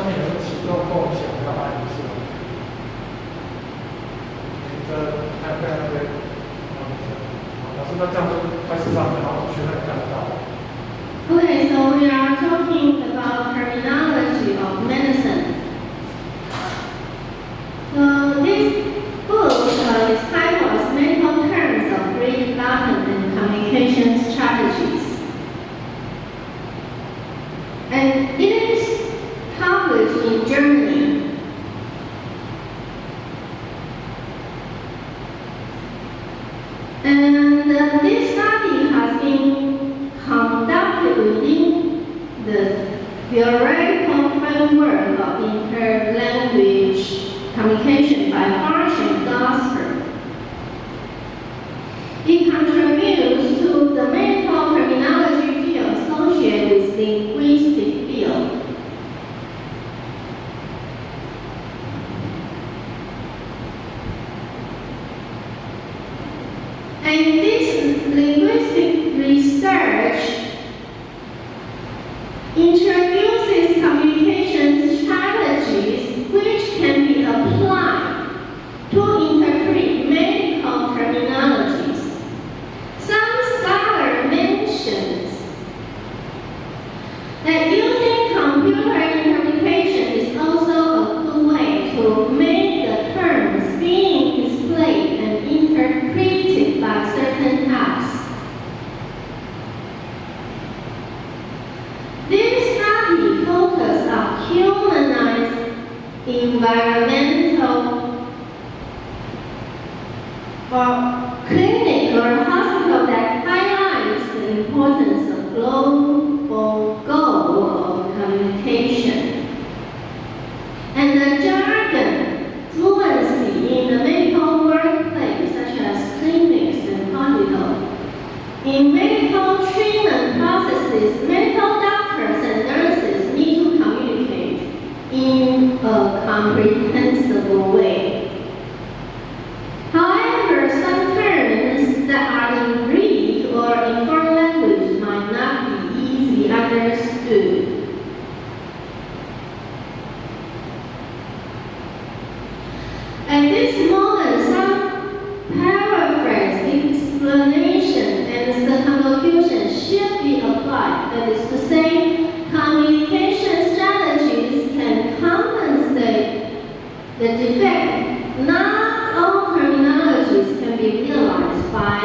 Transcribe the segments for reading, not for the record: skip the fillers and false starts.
面有个启动共享要按一下。看那个，老师，那这样就开始上课，然后学生看得到。Okay, so we are talking about terminology of medicine. So this book is titled as Medical Terms of Greek, Latin, and Communication Strategies. And it is published in Germany. And this study has been conducted within the theoretical framework of interlanguage communication by Faerch and Kasper. It contributes to the medical terminology field associated with the linguistic field. And this linguistic research introduces communication strategies which can be applied to interpret medical terminologies. Some scholar mentions that using computer interpretation is also a good way to make the terms being displayed and interpreted by certain apps. This study focuses on humanized environmental or clinic or hospital that highlights the importance of global goal of communication. And the jargon fluency in the medical workplace, such as clinics and hospitals. In medical treatment processes, medical doctors and nurses need to communicate in a comprehensible way. However, some terms that are in Greek or in foreign language might not be easily understood. At this moment, some paraphrase, explanation, and circumlocution should be applied. That is to say, communication strategies can compensate the defect. Not all terminologies can be realized by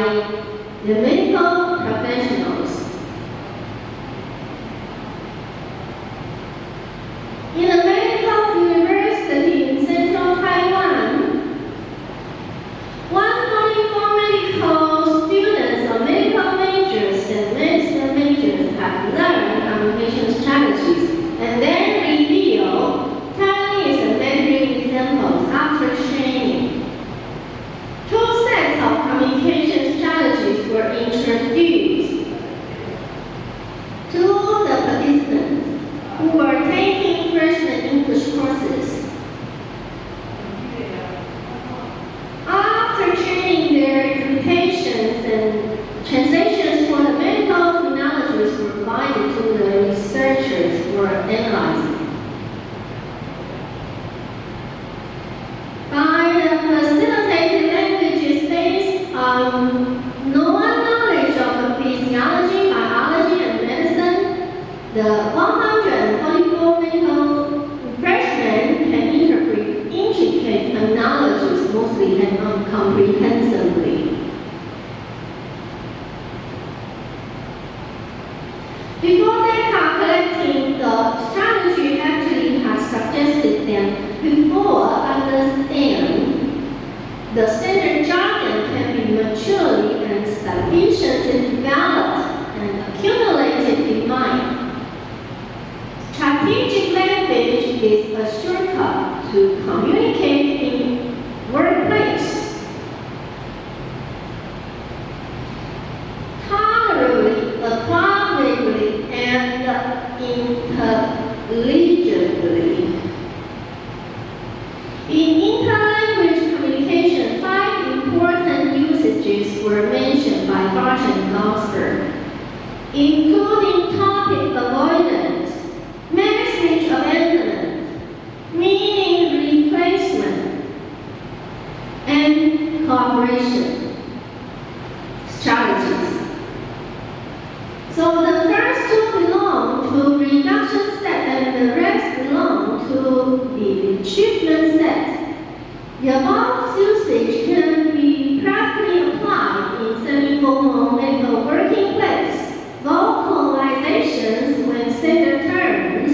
the medical professionals. In a medical university in central Taiwan, 144 medical students of medical majors and medicine majors have learned communication strategies and then reveal Taiwanese and Mandarin examples after training. 2 sets of communication strategies were introduced to the participants who were taking freshman English courses. After training, their interpretations and translations for the medical terminologies were provided to the researchers for analyzing. By the facilitated languages based on knowledge of the physiology, biology, and medicine, the 144 medical freshmen can interpret intricate terminologies mostly and comprehensively. Before data collecting, the strategy actually has suggested that before understand, the standard jargon can be maturely and sufficiently developed and accumulated in mind. Strategic language is a shortcut to communicate in workplace. Tolerably, appropriately, and intelligibly. In interlanguage communication, 5 important usages were mentioned by Faerch and Kasper, including topic avoidance, message abandonment, So the first two belong to reduction set and the rest belong to the achievement set. The above usage can be practically applied in semi-formal medical working place. Vocalizations when standard terms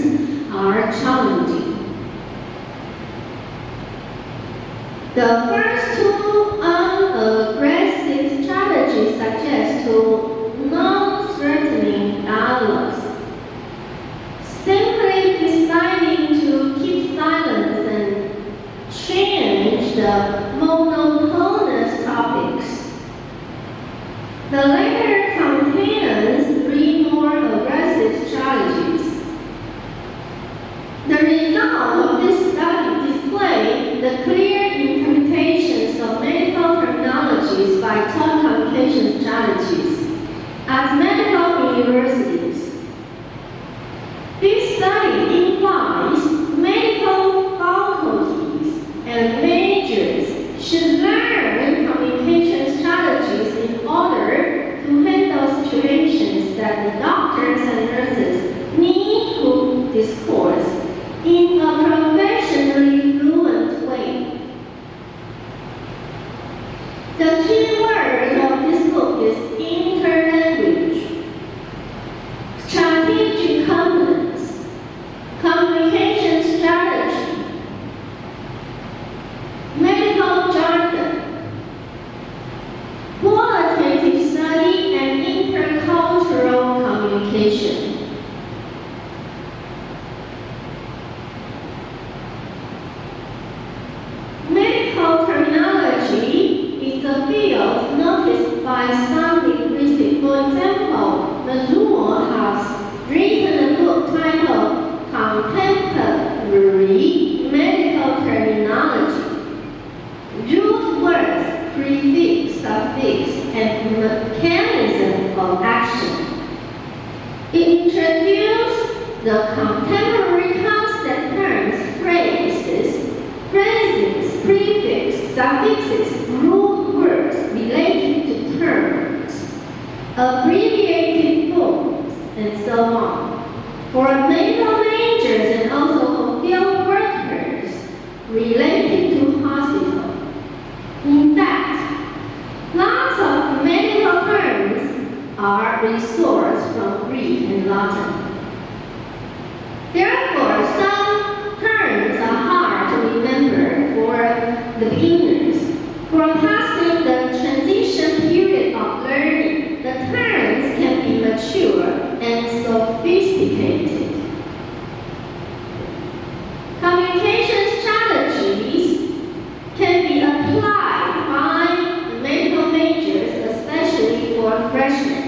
are challenging. The first two unaggressive strategies suggest to non-threatening dialogues. Simply deciding to keep silence and change the monotonous topics. The latter contains three more aggressive strategies. The result of this study displays the clear interpretations of medical terminologies by top communication strategies at medical universities. This study implies medical faculties and majors should learn communication strategies in order to handle situations that the doctors and nurses need to discourse in a professionally fluent way. The key word of this book is interlanguage, strategic competence, communication strategy, medical jargon, qualitative study, and intercultural communication. Medical terminology is a field noticed by some linguistics. For example, Mazur has written a book titled Contemporary Medical Terminology. Root words, prefix, suffix, and mechanism of action. It introduced the contemporary concept terms, phrases, prefix, suffixes, root words related to terms, abbreviated forms, and so on. For medical majors and also for field workers related to hospital. In fact, lots of medical terms are resourced from Greek and Latin. Therefore, some terms are hard to remember for the beginners. For passing the transition period of learning, the terms can be mature and sophisticated. Communication strategies can be applied by the medical majors, especially for freshmen.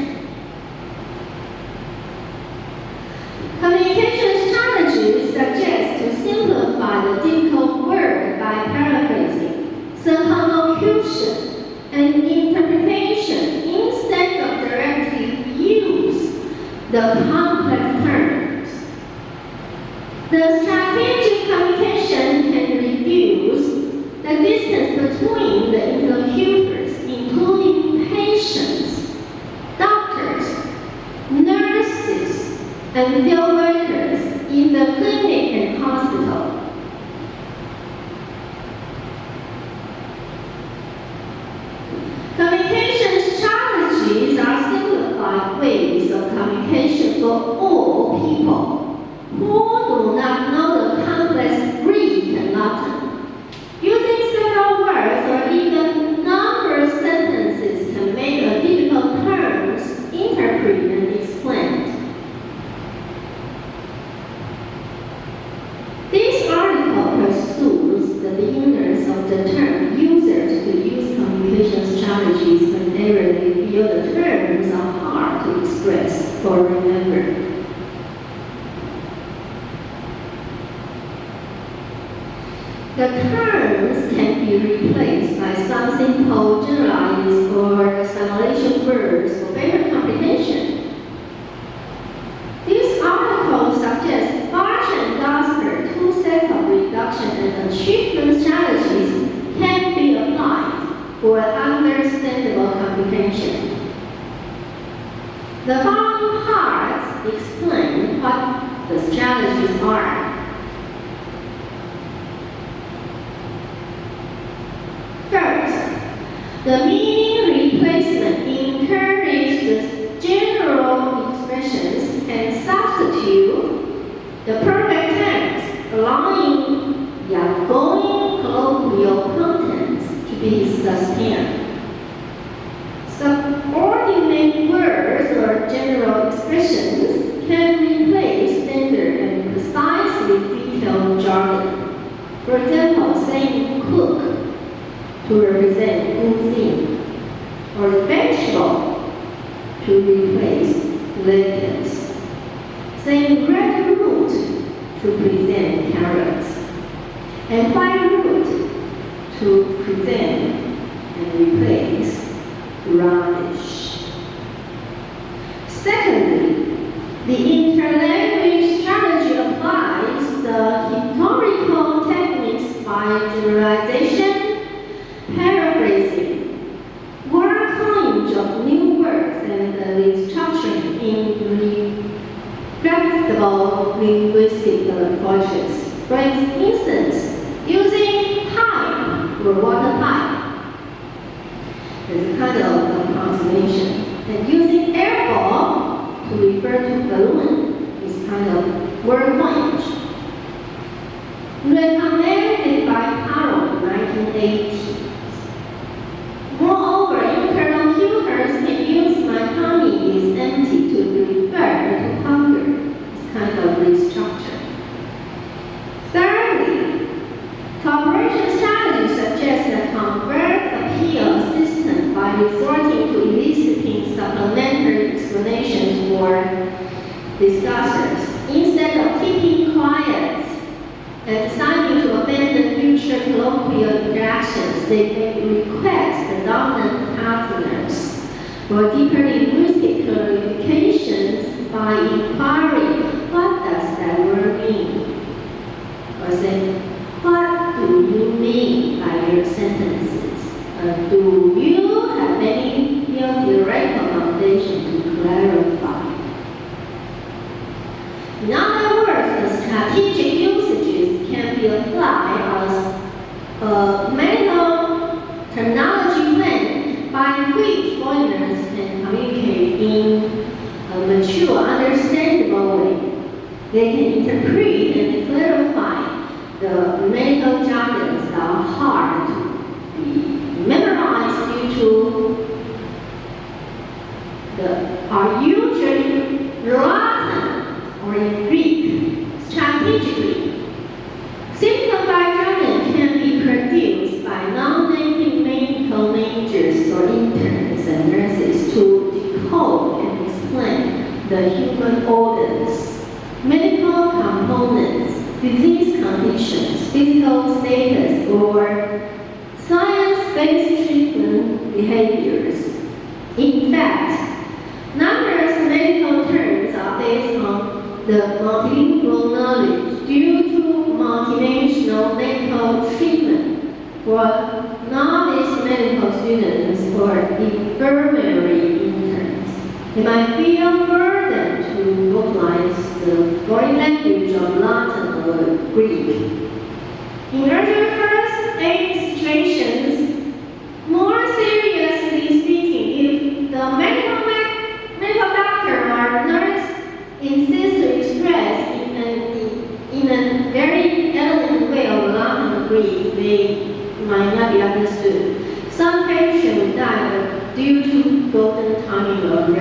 Communication strategies suggest to simplify the difficult word by paraphrasing, circumlocution, and interpretation instead of directly use the complex terms. The strategic communication can reduce the distance between the interlocutors, including patients, doctors, nurses, and field workers in the clinic and hospital. Communication strategies are simplified ways of communication for all people who do not know the complex Greek and Latin. Using several words or even numbered sentences can make a difficult terms interpreted and explained. This article pursues the beginners of the term users to use communication strategies whenever they feel the terms are hard to express or remember. The terms can be replaced by some simple generalized or simulation words for better comprehension. This article suggests Faerch and Kasper, two sets of reduction and achievement strategies, can be applied for understandable comprehension. The following explain what the strategies are. First, the meaning replacement encourages general expressions and substitute the perfect tense, allowing the outgoing colloquial contents to be sustained. Subordinate words or general expressions can replace standard and precisely detailed jargon. For example, saying cook to represent cuisine, or vegetable to replace lettuce. Saying red root to present carrots, and white root to present and replace radish. Secondly, the interlanguage strategy applies the historical techniques by generalization, paraphrasing, word coinage of new words, and restructuring in flexible linguistic approaches. For instance, using pipe for water pipe is a kind of approximation, and using air ball to refer to balloon is kind of word coinage. Recommended by Carroll in 1980. Moreover, interlocutors can use "my tummy is empty" to refer to hunger. It's kind of restructure. Thirdly, cooperation strategy suggests that convert appeal assistance by resorting to eliciting supplementary explanations for discussers. Instead of keeping quiet and deciding to abandon future colloquial interactions, they may request the dominant partners for deeper linguistic clarifications by inquiring, what does that word mean? Or say, what do you mean by your sentences? Do you have any theoretical foundation to clarify? In other words, the strategic usages can be applied as a medical terminology plan by which foreigners can communicate in a mature, understandable way. They can interpret and clarify the medical jargons that are hard to be memorized due to are usually Latin or in Greek. Strategically, simplified jargon can be produced by non-native medical majors or interns and nurses to decode and explain the human organs, medical components, disease conditions, physical status, or science-based treatment behaviors. In fact, numerous medical terms are based on the multilingual knowledge due to multinational medical treatment for novice medical students or infirmary interns. They might feel burdened to vocalize the foreign language of Latin or Greek. In urgent first aid situations, more seriously speaking, if the medical doctor or nurse insists to express in a very elegant way of Latin or Greek, they might not be understood. Some patients die due to golden timing of